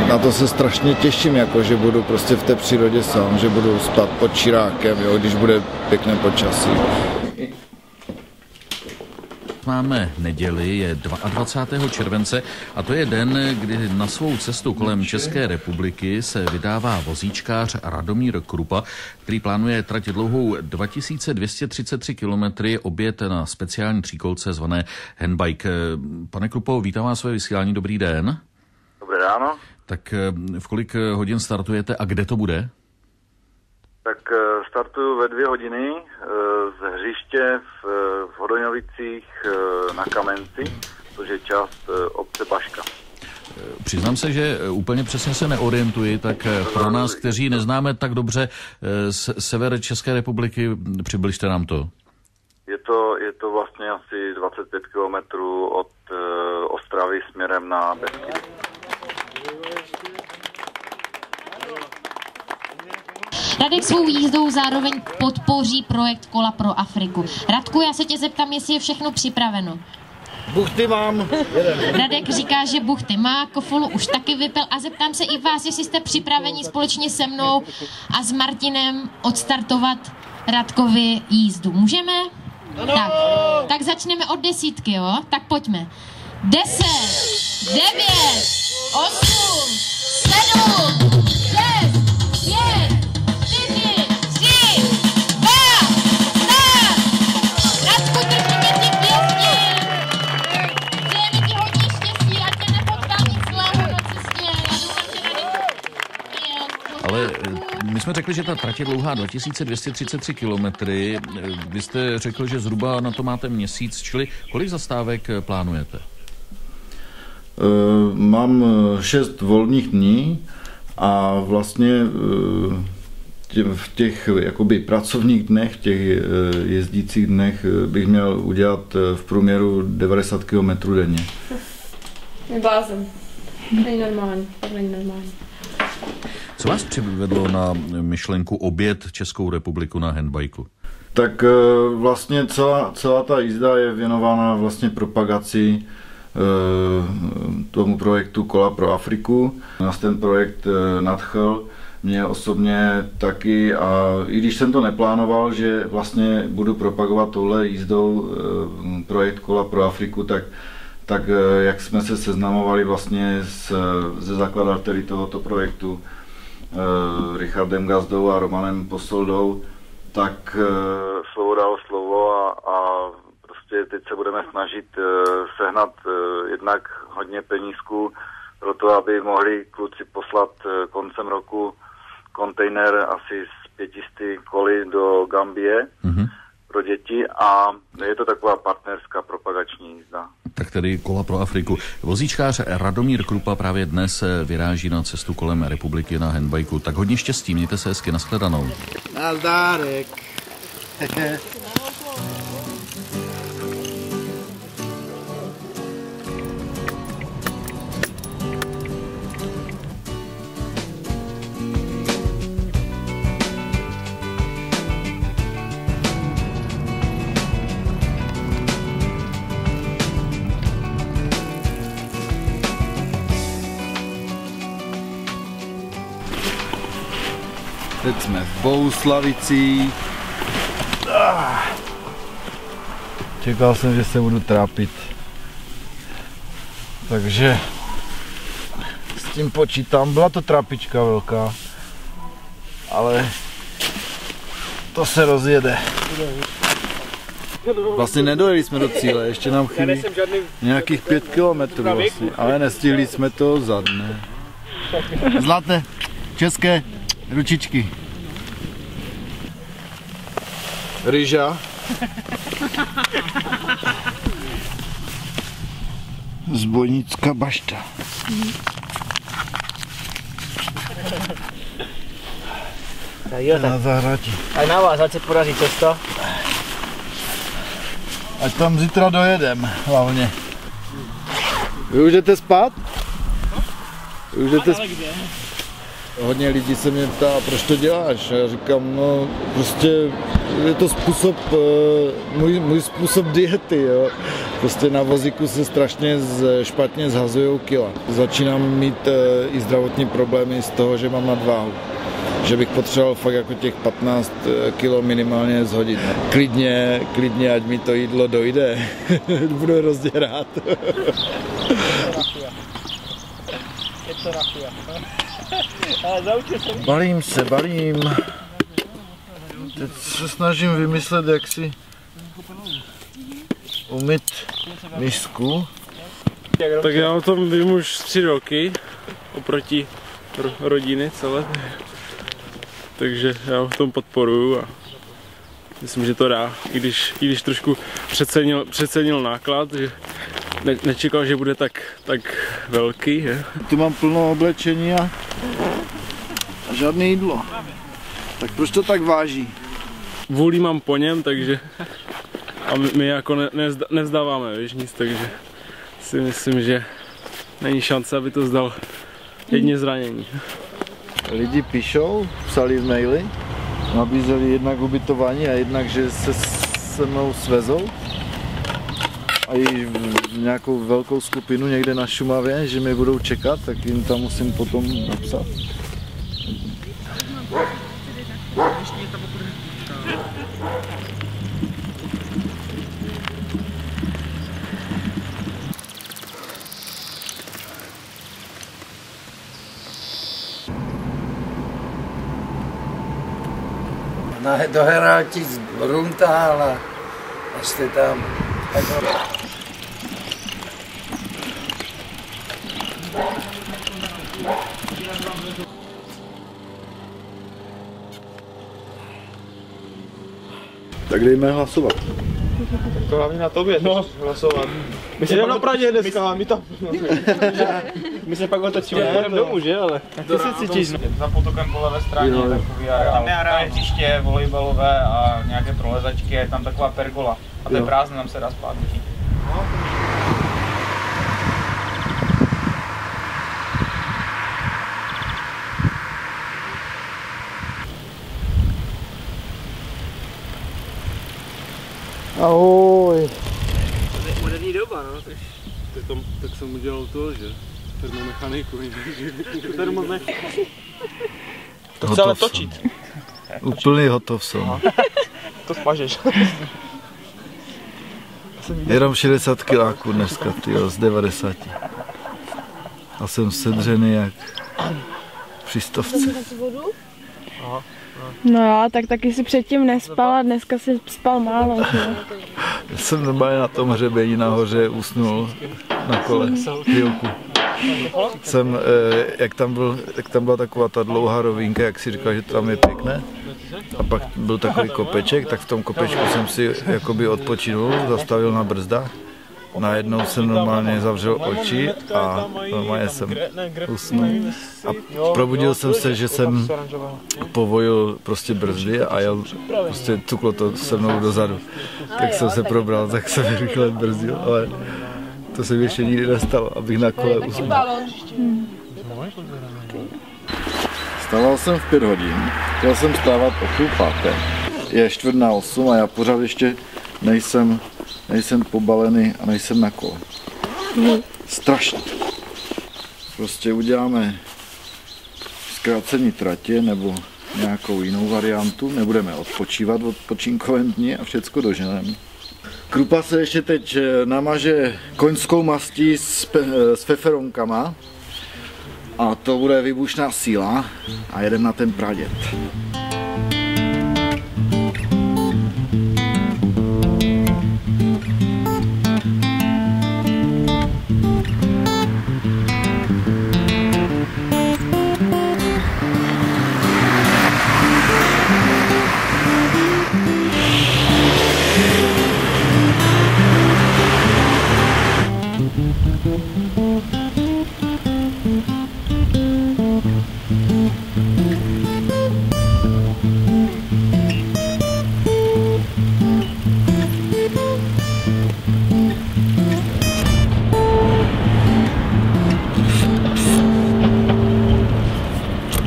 na to se strašně těším, jako, že budu prostě v té přírodě sám, že budu spát pod čirákem, jo, když bude pěkné počasí. Máme neděli, je 22. července a to je den, kdy na svou cestu kolem České republiky se vydává vozíčkář Radomír Krupa, který plánuje trať dlouhou 2233 kilometry, obět na speciální tříkolce zvané handbike. Pane Krupo, vítám vás své vysílání, dobrý den. Dobré ráno. Tak v kolik hodin startujete a kde to bude? Tak startuju ve 2 hodiny z hřiště v Hodoňovicích na Kamenci, což je část obce Baška. Přiznám se, že úplně přesně se neorientuji, tak pro nás, kteří neznáme tak dobře sever České republiky, přibližte nám to. Je to vlastně asi 25 kilometrů od Ostravy směrem na Beskydy. Radek svou jízdou zároveň podpoří projekt Kola pro Afriku. Radku, já se tě zeptám, jestli je všechno připraveno. Buchty mám. Radek říká, že buchty má, kofolu už taky vypil a zeptám se i vás, jestli jste připraveni společně se mnou a s Martinem odstartovat Radkovi jízdu. Můžeme? Ano. Tak začneme od 10, jo? Tak pojďme. 10, 9, 8, 7, 6, 5, 4, 3, 2, start! Radku, držíme ti pěstí! Přejeme ti hodně štěstí, ať tě nepotká nic zlého na cestě. Já doufám, že Radek... Ale my jsme řekli, že ta trať je dlouhá 2233 kilometry. Vy jste řekl, že zhruba na to máte měsíc, čili kolik zastávek plánujete? Mám 6 volných dní a vlastně v těch jakoby pracovních dnech, v těch jezdících dnech bych měl udělat v průměru 90 km denně. Je blázen. Není normální, tak není normální. Co vás přivedlo na myšlenku objet Českou republiku na handbajku? Tak vlastně celá ta jízda je věnována vlastně propagaci tomu projektu Kola pro Afriku. Nás ten projekt nadchl mě osobně taky a i když jsem to neplánoval, že vlastně budu propagovat touhle jízdou projekt Kola pro Afriku, tak jak jsme se seznamovali vlastně se zakladateli tohoto projektu, Richardem Gazdou a Romanem Posoldou, tak slovo dalo slovo a prostě teď se budeme snažit sehnat jednak hodně penízků pro to, aby mohli kluci poslat koncem roku kontejner asi s 500 koly do Gambie pro děti a je to taková partnerská propagační jízda. Tak tedy Kola pro Afriku. Vozíčkář Radomír Krupa právě dnes vyráží na cestu kolem republiky na handbajku. Tak hodně štěstí, mějte se hezky, nashledanou. Nazdárek. Teď jsme v Bouslavicích. Čekal jsem, že se budu trápit. Takže s tím počítám. Byla to trápička velká, ale to se rozjede. Vlastně nedojeli jsme do cíle, ještě nám chybí nějakých 5 kilometrů vlastně, ale nestihli jsme to za dne. Zlaté, české ručičky. Ryža. Zbojnická bašta. Na zahradě. A na vás, ať se podaří cesto. Ať tam zítra dojedem, hlavně. Vy už jdete spát? Vy už jdete spát? Hodně lidí se mě ptá, proč to děláš? A já říkám, no prostě je to způsob, můj způsob diety, jo. Prostě na vozíku se strašně špatně zhazují kila. Začínám mít i zdravotní problémy z toho, že mám nadváhu. Že bych potřeboval fakt jako těch 15 kilo minimálně zhodit. Klidně, ať mi to jídlo dojde. Budu hrozně rád. Balím. Teď se snažím vymyslet, jak si umyt misku. Tak já o tom vím už 3 roky, oproti rodiny celé. Takže já ho v tom podporuju a myslím, že to dá. I když trošku přecenil náklad, že nečekal, že bude tak velký. Je. Tu mám plno oblečení a žádné jídlo. Tak proč to tak váží? Vůli mám po něm, takže a my jako nevzdáváme, víš, nic, takže si myslím, že není šance, aby to zdal jedně zranění. Lidi psali v maily, nabízeli jednak ubytování a jednak, že se mnou svezou a i nějakou velkou skupinu někde na Šumavě, že mě budou čekat, tak jim tam musím potom napsat. Dohrál ti z Bruntála a jste tam. Tak dejme hlasovat. To hlavně na tobě, hlasovat. My se jdeme na Pradě dneska, my se pak otočíme a půjdeme domů, že? Ale ty se cítíš. Za potokem po levé straně takový tam je hřiště volejbalové a nějaké prolezačky, je tam taková pergola. A to je prázdné, tam se dá spát. Ahoj. Moderní doba, no, tak jsem udělal to, že? Termomechaniku, To chce ale točit. Úplný hotov jsem. To spažeš. Jenom 60 kiláků dneska, tyjo, z 90. A jsem sedřený jak při 100. No jo, tak taky si předtím nespal a dneska si spal málo. Já jsem normálně na tom hřebení nahoře usnul na kole chvílku. Jak tam byla taková ta dlouhá rovinka, jak si říkal, že tam je pěkné. A pak byl takový kopeček, tak v tom kopečku jsem si jakoby odpočinul, zastavil na brzdách. Najednou jsem normálně zavřel oči a normálně jsem usnul. A probudil jsem se, že jsem povojil prostě brzdy a jel, prostě cuklo to se mnou dozadu. Tak jsem se probral, tak jsem rychle brzdil, ale to se mi ještě nikdy nestalo, abych na kole usnul. Stával jsem v 5 hodin, chtěl jsem stávat o 7:30. Je 7:45 a já pořád ještě nejsem pobalený a nejsem na kole. Strašně. Prostě uděláme zkrácení tratě nebo nějakou jinou variantu, nebudeme odpočívat v odpočinkovém dni a všecko doženeme. Krupa se ještě teď namaže koňskou mastí s feferonkama a to bude výbušná síla a jedeme na ten pradět.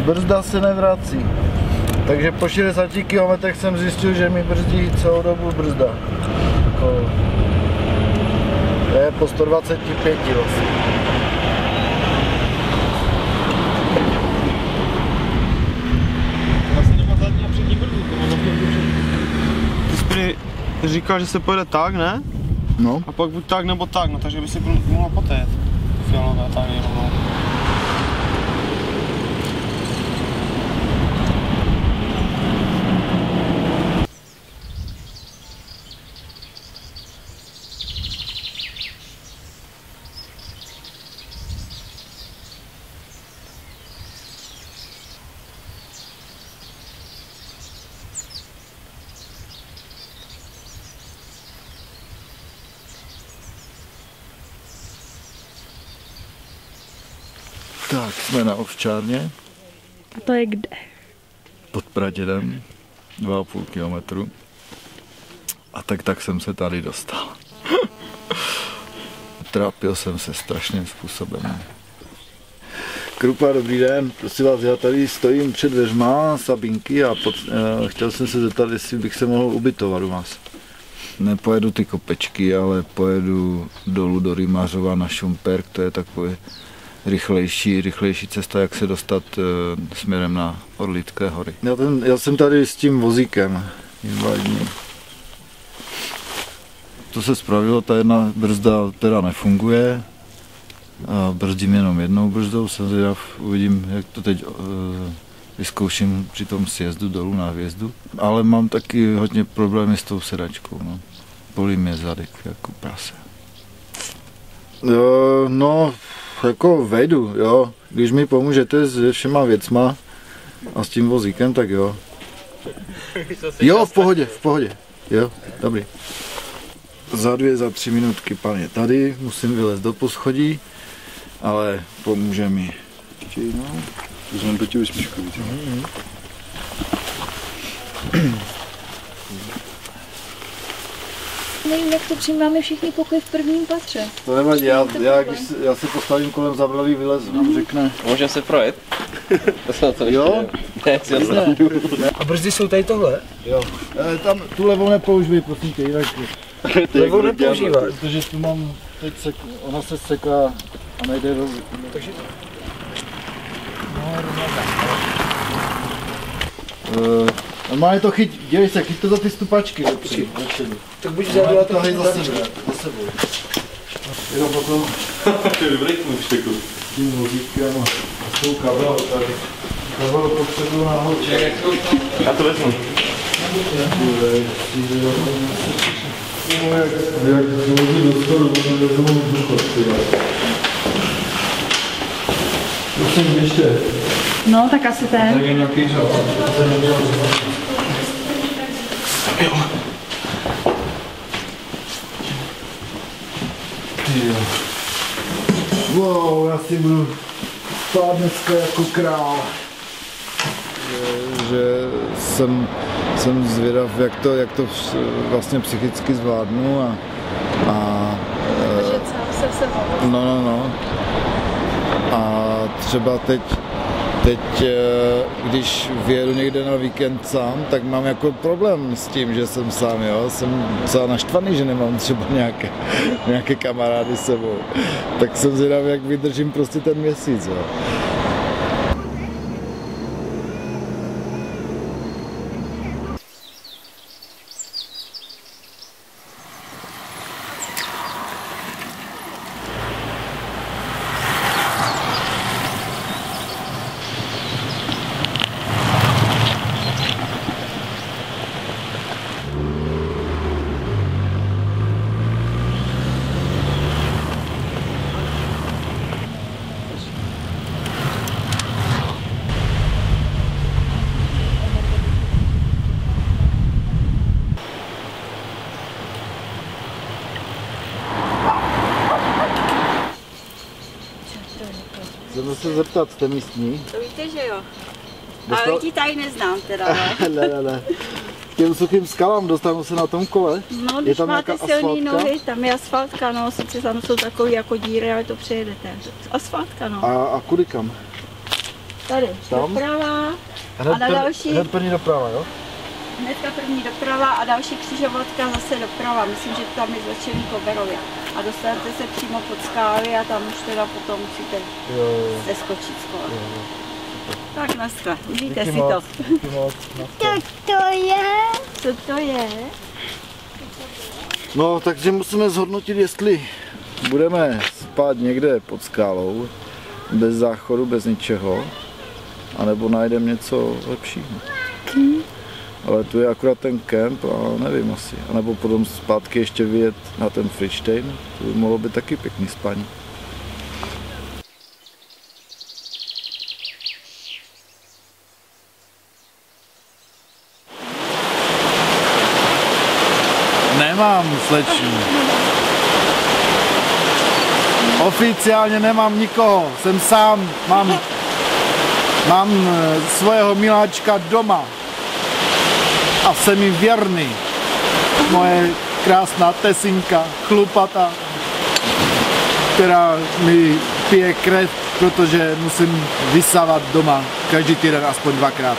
Brzda se nevrací. Takže po 60 km jsem zjistil, že mi brzdí celou dobu brzda. je po 125 vlastně. Ty říkal, že se pojede tak, ne? No. A pak buď tak nebo tak, no takže by si mohla potéjet. Fialové tady rovnou. Tak, jsme na ovčárně. A to je kde? Pod Pradědem, 2,5 kilometru. A tak jsem se tady dostal. Trápil jsem se strašným způsobem. Krupa, dobrý den, prosím vás, já tady stojím před dveřma Sabinky a chtěl jsem se zeptat, jestli bych se mohl ubytovat u vás. Nepojedu ty kopečky, ale pojedu dolů do Rymařova na Šumperk, to je takový rychlejší cesta, jak se dostat směrem na Orlické hory. Já jsem tady s tím vozíkem invalidním. To se spravilo, ta jedna brzda teda nefunguje. A brzdím jenom jednou brzdou, jsem zvědav, uvidím, jak to teď vyzkouším při tom sjezdu dolů na hvězdu. Ale mám taky hodně problémy s tou sedačkou, no. Bolí mě zadek jako prase. No, jako vejdu, jo. Když mi pomůžete se všema věcma a s tím vozíkem, tak jo. Jo, v pohodě. Jo, dobrý. Za 2-3 minutky pan je tady, musím vylézt do poschodí, ale pomůže mi. No. Vezmeme to ti usmíšku. Nevím, jak to přijím, máme všichni pokoj v prvním patře. To nevadí, já se postavím kolem Zabradlí, vylezu, nám řekne. Můžeme se projet? Jo? Ne, a brzdy jsou tady tohle? Jo. Tam tu levou nepoužívej, prosím tě, jinak. Levou nepoužívat? Protože tu mám, teď ona se seká a nejde do... Takže... Normálně to dělej se, chyť to za ty stupačky. Tak buď vzadu a to hej za sebou. Jenom potom... To je dobrý kůžteku. Tím vozítkem a s tou kabelou tady. Kabelou potřebuji nahoru. Já to vezmu. Jak vozí do stolu, to nevezmu vzduchot. Prosím, ještě. No, tak asi ten. Tak je nějaký žal. Wow, já si budu spát dneska jako král. Že jsem zvědav, jak to vlastně psychicky zvládnu a Držet sám se sebou. No. A třeba teď, když vyjedu někde na víkend sám, tak mám jako problém s tím, že jsem sám, jo. Jsem docela naštvaný, že nemám třeba nějaké kamarády s sebou. Tak jsem zvědavý, jak vydržím prostě ten měsíc, jo. Chceme se zeptat, jste místní? To víte, že jo. Ale lidi tady neznám teda, ne. K těm suchým skalám dostanu se na tom kole? No, když máte silný nohy, tam je asfaltka, no, sice tam jsou takový jako díry, ale to přejedete. Asfaltka, no. A kudy kam? Tady, tam? doprava a na další... Hned první doprava, jo? Hnedka první doprava a další křižovatka zase doprava. Myslím, že tam je začený po Berově. a dostanete se přímo pod skály a tam už teda potom musíte zeskočit z kola. Tak naschle, užijte si to. Co to je? Co to je? No, takže musíme zhodnotit, jestli budeme spát někde pod skálou, bez záchodu, bez ničeho, anebo najdeme něco lepšího. Ale tu je akorát ten kemp a nevím asi. A nebo potom zpátky ještě vyjet na ten Friedstein, to by mohlo být taky pěkný spání. Nemám slečnu. Oficiálně nemám nikoho, jsem sám, mám svého miláčka doma a jsem jim věrný. Moje krásná tesinka, chlupata, která mi pije krev, protože musím vysávat doma každý týden aspoň 2krát.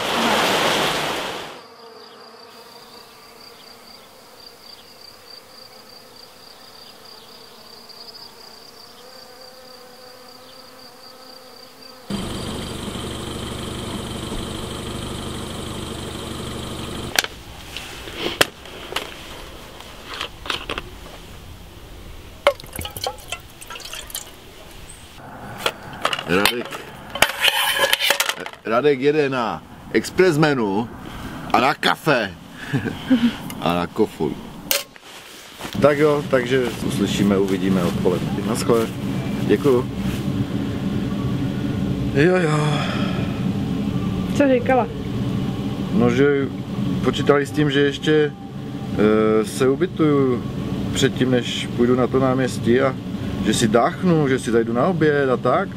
Radek jede na express menu a na kafe a na kofolu. Tak jo, takže uslyšíme, uvidíme odpoledne. Naschle. Děkuju. Jo. Co říkala? No, že počítali s tím, že ještě se ubytuju předtím, než půjdu na to náměstí a že si dáchnu, že si zajdu na oběd a tak.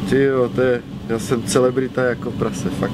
Tyjo, já jsem celebrita jako prase, fakt.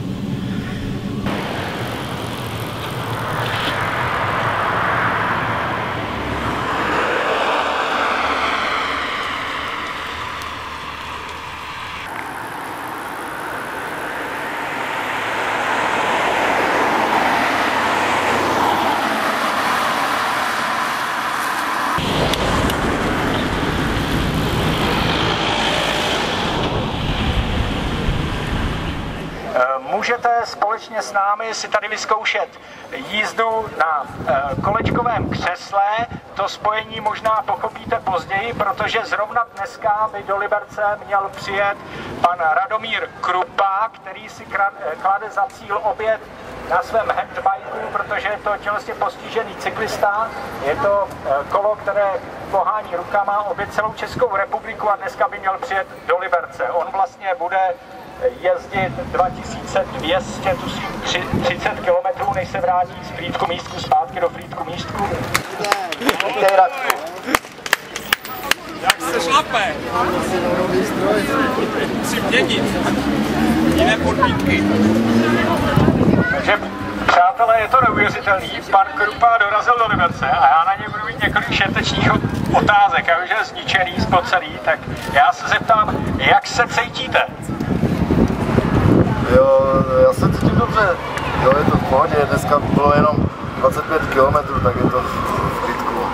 Můžete společně s námi si tady vyzkoušet jízdu na kolečkovém křesle. To spojení možná pochopíte později, protože zrovna dneska by do Liberce měl přijet pan Radomír Krupa, který si klade za cíl obět na svém handbajku, protože je to tělesně postižený cyklista. Je to kolo, které pohání rukama, obět celou Českou republiku a dneska by měl přijet do Liberce. On vlastně bude jezdit 2230 km, než se vrátí z Frýdku Místku zpátky do Frýdku Místku. Jak se šlape? Musím měnit jiné podmínky. Takže, přátelé, je to neuvěřitelný. Pan Krupa dorazil do Liberce a já na něj budu mít několik šetečních otázek. Já už je zničený, spocený, tak já se zeptám, jak se cítíte? Jo, já se cítím dobře. Jo, je to v pohodě. Dneska bylo jenom 25 km, tak je to v klidku.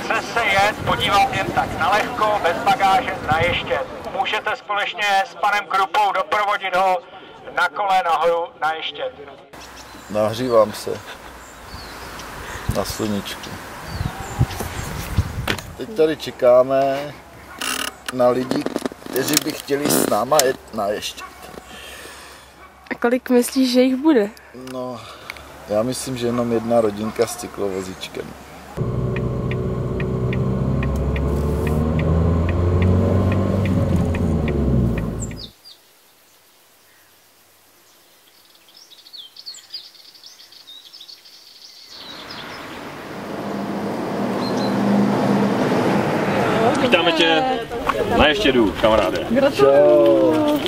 Chce se jet podívat jen tak na lehko, bez bagáže, na Ještěd. Můžete společně s panem Krupou doprovodit ho na kole nahoru na Ještěd. Nahřívám se na sluníčku. Teď tady čekáme na lidi, kteří by chtěli s náma jet na Ještěd. A kolik myslíš, že jich bude? No, já myslím, že jenom jedna rodinka s cyklovozíčkem. Vítáme tě na Ještědu, kamaráde. Gratuluju.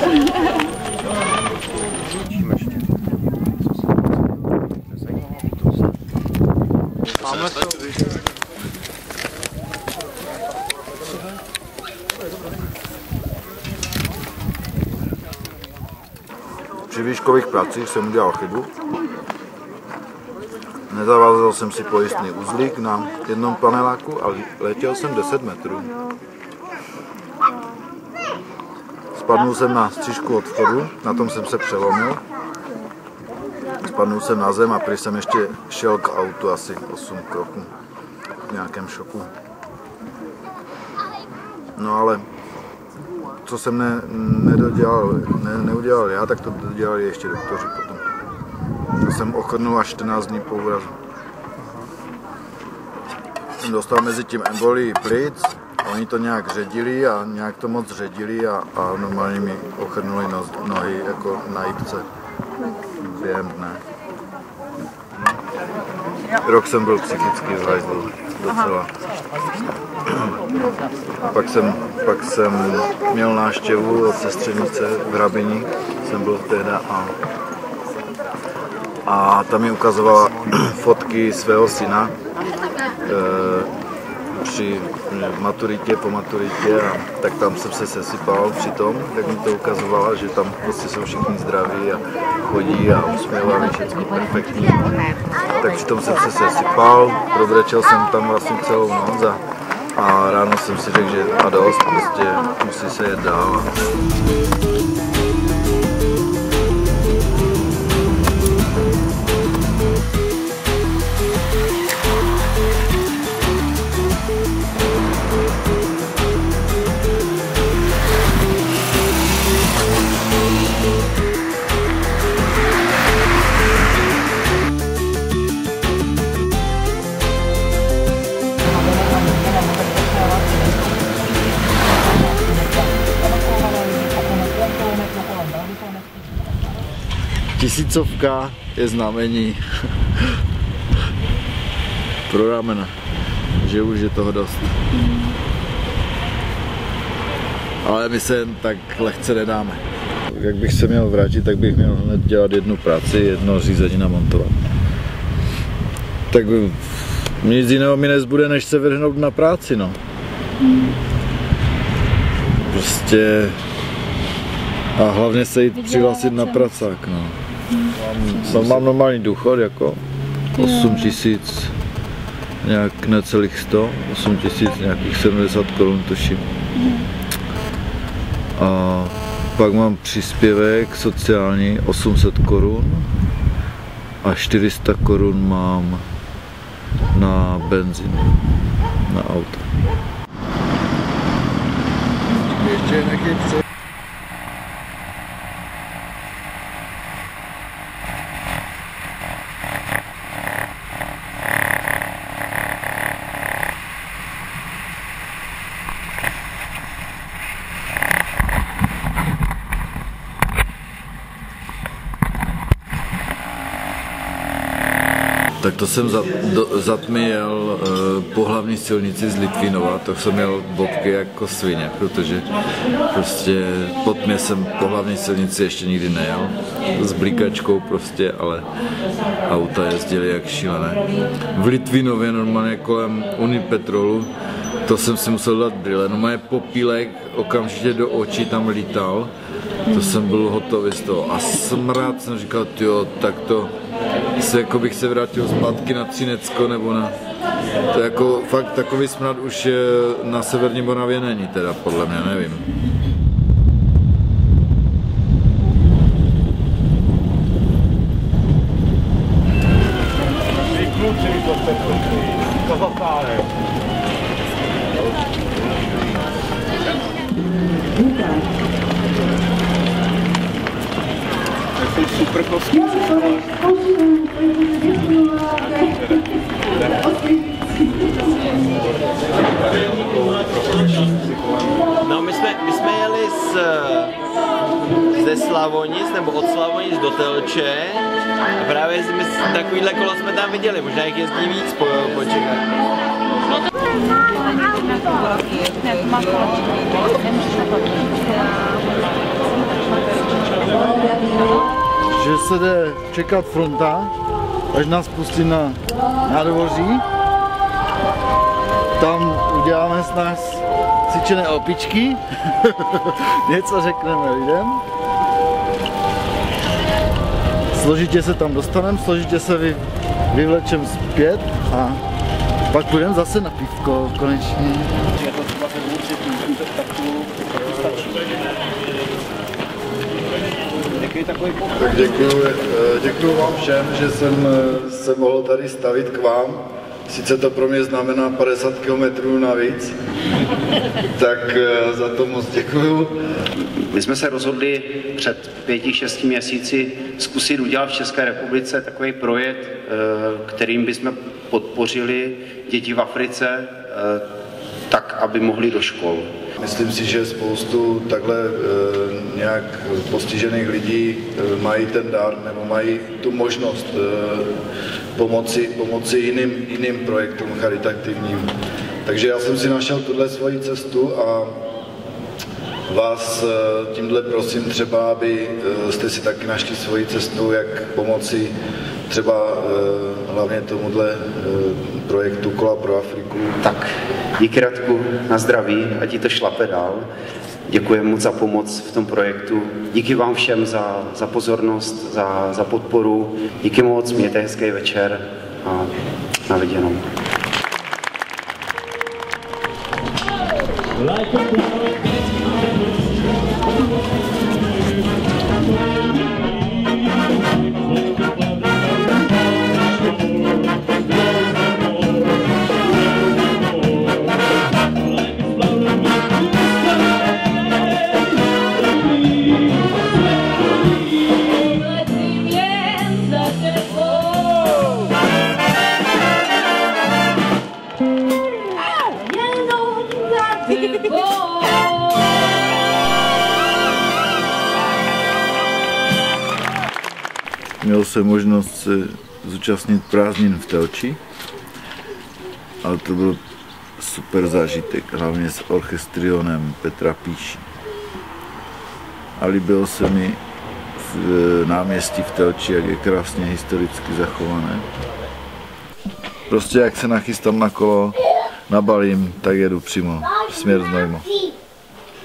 výškových pracích jsem udělal chybu. Nezavázal jsem si pojistný uzlík na jednom paneláku a letěl jsem 10 metrů. Spadnul jsem na střížku od vchodu, na tom jsem se přelomil. Spadnul jsem na zem a prý jsem ještě šel k autu asi 8 kroků v nějakém šoku. No ale co jsem neudělal já, tak to dodělali ještě doktoři potom. To jsem ochrnul až 14 dní po úrazu. Jsem dostal mezi tím embolii plic, oni to nějak ředili a nějak to moc ředili a normálně mi ochrnuli nohy jako na jipce během dne. Rok jsem byl psychicky zhajzl docela. Pak jsem měl návštěvu od sestřenice v Hrabini, jsem byl tehda a tam mi ukazovala fotky svého syna při maturitě, po maturitě, a tak tam jsem se sesypal při tom, jak mi to ukazovala, že tam prostě jsou všichni zdraví a chodí a usměvaví, všechno perfektní. Tak při tom jsem se sesypal, probrečel jsem tam vlastně celou noc a ráno jsem si řekl, že a dost, prostě musí se jet dál. Tisícovka je znamení pro ramena, že už je toho dost. Ale my se jen tak lehce nedáme. Jak bych se měl vrátit, tak bych měl hned dělat jednu práci, jedno řízení namontovat. Tak nic jiného mi nezbude, než se vrhnout na práci, no. Prostě a hlavně se jít přihlásit na pracák, no. Mám normální důchod, jako 8 000, nějak necelých 100, 8 000, nějakých 70 korun tuším. A pak mám příspěvek sociální 800 korun a 400 korun mám na benzín, na auto. Ještě nechytře. Tak to jsem zatměl po hlavní silnici z Litvínova, to jsem měl bobky jako svině, protože prostě po tmě jsem po hlavní silnici ještě nikdy nejel, s blikačkou prostě, ale auta jezdily jak šílené. V Litvínově normálně kolem Unipetrolu, to jsem si musel dát brýle, normálně popílek okamžitě do očí tam lítal, to jsem byl hotový z toho a smrad jsem říkal, tyjo, tak to jako bych se vrátil zpátky na Třinecko nebo na... To jako fakt takový smrad už na severní Moravě není teda, podle mě, nevím. Super kostky. No my jsme jeli ze Slavonic nebo od Slavonic do Telče a právě takovýhle kolo jsme tam viděli, možná jich jezdí víc počekat. Že se jde čekat fronta, až nás pustí na nádvoří. Tam uděláme s nás cvičené opičky, něco řekneme lidem. složitě se tam dostaneme, složitě se vyvlečem zpět a pak půjdeme zase na pivko konečně. Tak děkuju vám všem, že jsem se mohl tady stavit k vám. Sice to pro mě znamená 50 km navíc, tak za to moc děkuju. My jsme se rozhodli před 5-6 měsíci zkusit udělat v České republice takový projekt, kterým bychom podpořili děti v Africe tak, aby mohli do škol. Myslím si, že spoustu takhle nějak postižených lidí mají ten dar nebo mají tu možnost pomoci jiným projektům charitativním. Takže já jsem si našel tuhle svoji cestu a vás tímhle prosím třeba, aby jste si taky našli svoji cestu, jak pomoci třeba hlavně tomuhle projektu Kola pro Afriku. Tak, díky Radku, na zdraví, ať ti to šlape dál. Děkujeme moc za pomoc v tom projektu. Díky vám všem za pozornost, za podporu. Díky moc, mějte hezký večer a na viděnou. Měl jsem možnost se zúčastnit prázdnin v Telči, ale to byl super zážitek, hlavně s orchestrionem Petra Píši. A líbilo se mi v náměstí v Telči, jak je krásně historicky zachované. Prostě jak se nachystám na kolo, nabalím, tak jedu přímo směr Znojmo.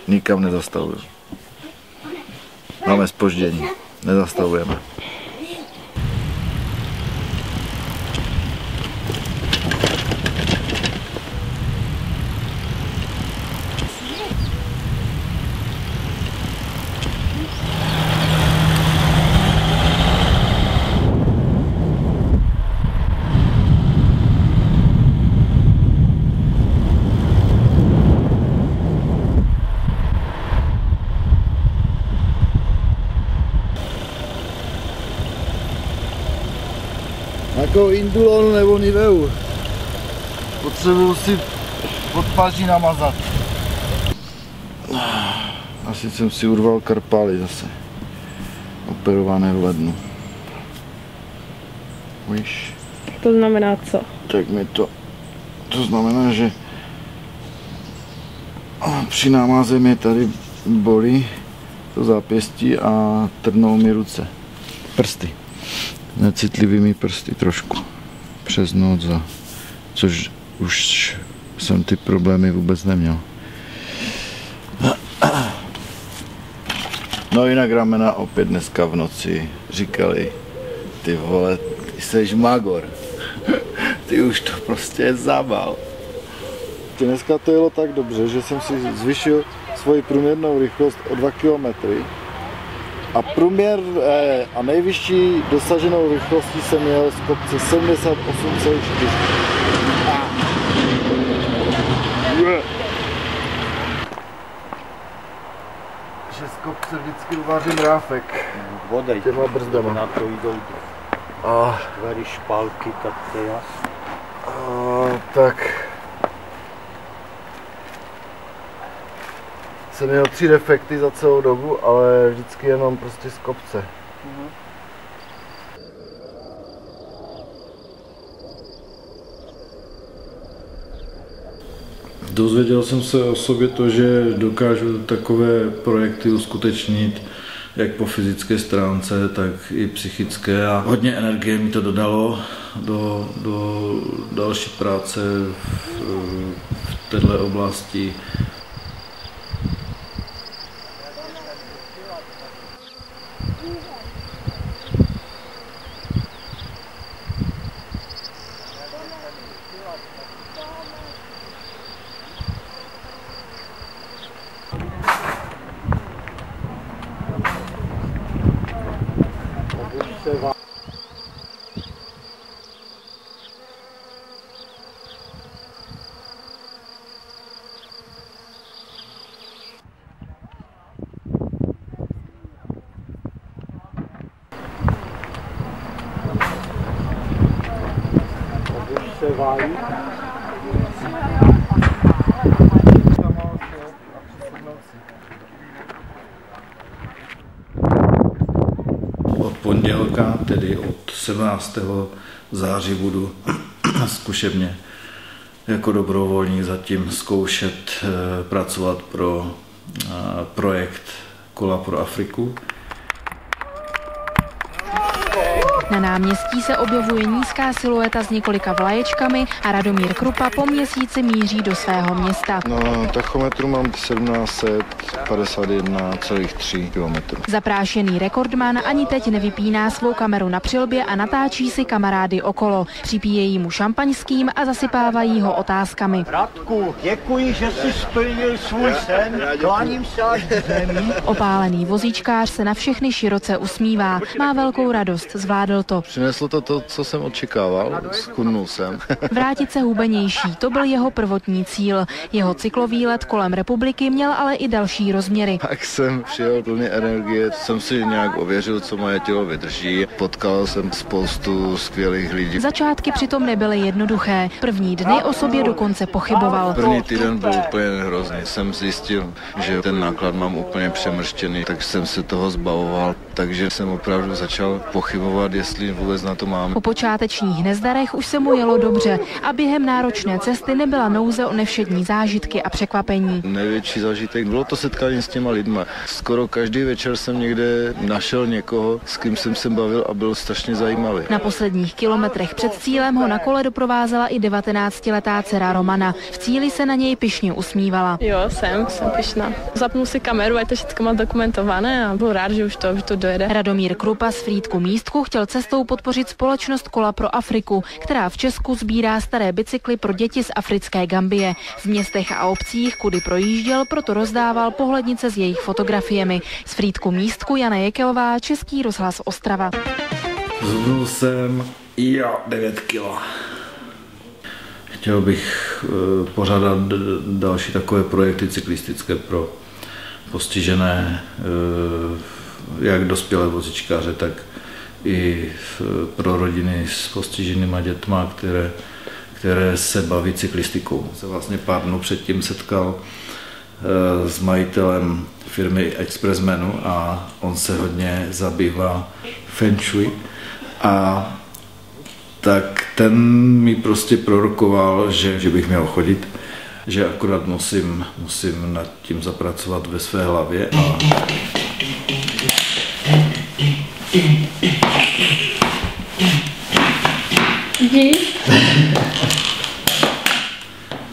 Nikam nezastavuju. Máme zpoždění, nezastavujeme. Jako Indulon nebo Niveu. Potřebuju si pod paží namazat. Asi jsem si urval karpály zase. Operované v lednu. Víš? To znamená co? Tak mi to znamená, že při námaze mě tady bolí to zápěstí a trnou mi ruce. Prsty. Necitlivými prsty trošku přes noc, což už jsem ty problémy vůbec neměl. No jinak ramena opět dneska v noci říkali, ty vole, ty seš magor, ty už to prostě zabal. Dneska to jelo tak dobře, že jsem si zvyšil svoji průměrnou rychlost o 2 km. A průměr a nejvyšší dosaženou rychlostí jsem jel z kopce 78,4. Že z kopce vždycky uvařím ráfek. Vodej, těma brzdama. Na to jdou čtvery špalky, tak to je jasný. Tak. Jsem měl 3 defekty za celou dobu, ale vždycky jenom prostě z kopce. Dozvěděl jsem se o sobě to, že dokážu takové projekty uskutečnit, jak po fyzické stránce, tak i psychické. A hodně energie mi to dodalo do další práce v této oblasti. vájí. Od pondělka, tedy od 17. září, budu zkušebně jako dobrovolník zatím zkoušet pracovat pro projekt Kola pro Afriku. Na náměstí se objevuje nízká silueta s několika vlaječkami a Radomír Krupa po měsíci míří do svého města. Na tachometru mám 1751,3 km. Zaprášený rekordman ani teď nevypíná svou kameru na přilbě a natáčí si kamarády okolo. Připíjejí mu šampaňským a zasypávají ho otázkami. Radku, děkuji, že jsi splnil svůj sen, kláním se až k zemi. Opálený vozíčkář se na všechny široce usmívá. Má velkou radost, zvládl to. Přineslo to, co jsem očekával, skudnul jsem. Vrátit se hubenější, to byl jeho prvotní cíl. Jeho cyklovýlet kolem republiky měl ale i další rozměry. Tak jsem přijel plný energie, jsem si nějak ověřil, co moje tělo vydrží. Potkal jsem spoustu skvělých lidí. Začátky přitom nebyly jednoduché. První dny o sobě dokonce pochyboval. První týden byl úplně hrozný. Jsem zjistil, že ten náklad mám úplně přemrštěný, takže jsem se toho zbavoval. Takže jsem opravdu začal pochybovat, jestli vůbec na to mám. Po počátečních nezdarech už se mu jelo dobře a během náročné cesty nebyla nouze o nevšední zážitky a překvapení. Největší zážitek bylo to setkání s těma lidma. Skoro každý večer jsem někde našel někoho, s kým jsem se bavil a byl strašně zajímavý. Na posledních kilometrech před cílem ho na kole doprovázela i 19letá dcera Romana. V cíli se na něj pyšně usmívala. Jo, jsem pyšná. Zapnul si kameru, ať to všechno má dokumentované a byl rád, že už to dojede. Radomír Krupa z Frýdku Místku chtěl cestou podpořit společnost Kola pro Afriku, která v Česku sbírá staré bicykly pro děti z africké Gambie. V městech a obcích, kudy projížděl, proto rozdával pohlednice s jejich fotografiemi. Z Frýdku Místku Jana Jekelová, Český rozhlas Ostrava. Zhubnul jsem 9 kilo. Chtěl bych pořádat další takové projekty cyklistické pro postižené, jak dospělé vozíčkáře, tak i pro rodiny s postiženýma dětma, které se baví cyklistikou. Se vlastně pár dnů předtím setkal s majitelem firmy Expressmanu a on se hodně zabývá feng shui a tak ten mi prostě prorokoval, že bych měl chodit, že akorát musím nad tím zapracovat ve své hlavě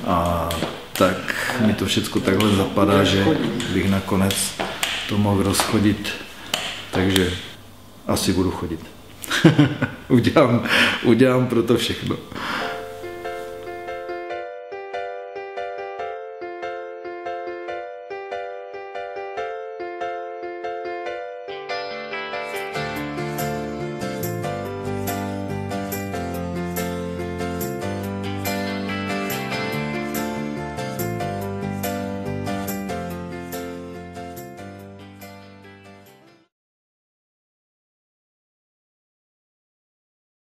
a tak mi to všechno takhle zapadá, že bych nakonec to mohl rozchodit, takže asi budu chodit. udělám pro to všechno.